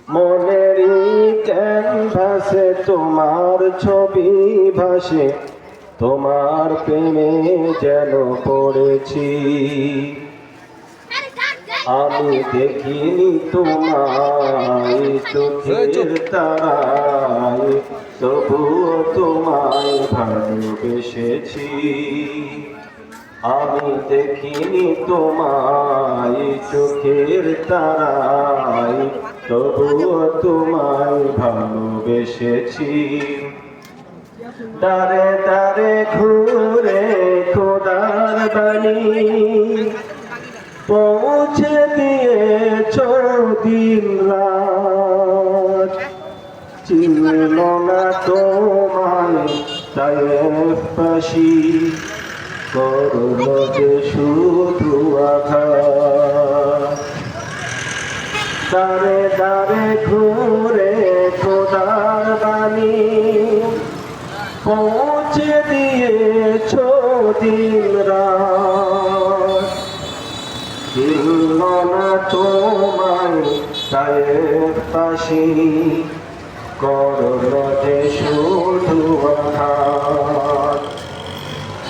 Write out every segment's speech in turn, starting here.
মনেরই ক্যানভাসে তোমার ছবি ভাসে, তোমার প্রেমে যেন পড়েছি। আমি দেখিনি তোমায় চোখের তারায়, তবুও তোমায় ভালোবেসেছি। আমি দেখিনি তোমায় চোখের তারায়, তবুও তোমায় ভালোবেসেছি। দারে দারে ঘুরে খোদার বাণী পৌঁছে দিয়েছ দিন রাত। চিনল না তোমায় তায়েফবাসী, করল যে শুধু আঘাত। দারে দারে ঘুরে খোদার বাণী পৌঁছে দিয়েছ দিন রাত। চিনল না তোমায় তায়েফবাসী, করল যে শুধু আঘাত।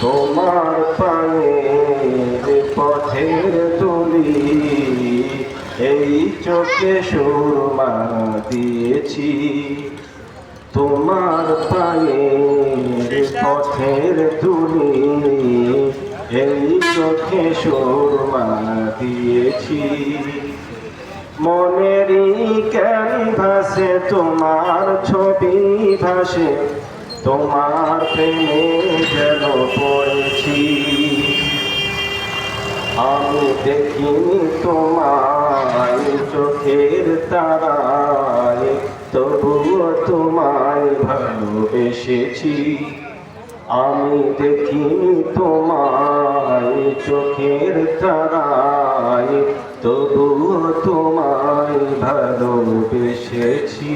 তোমার পায়ের পথের তুলি এই চোখে সুরমা দিয়েছি। তোমার পায়ের পথের তুলি এই চোখে সুরমা দিয়েছি। মনেরই ক্যানভাসে তোমার ছবি ভাসে, তোমার প্রেমে যেন পড়েছি। আমি দেখিনি তোমায় চোখের তারায়, তবুও তোমায় ভালোবেসেছি। আমি দেখিনি তোমায় চোখের তারায়, তবুও তোমায় ভালোবেসেছি।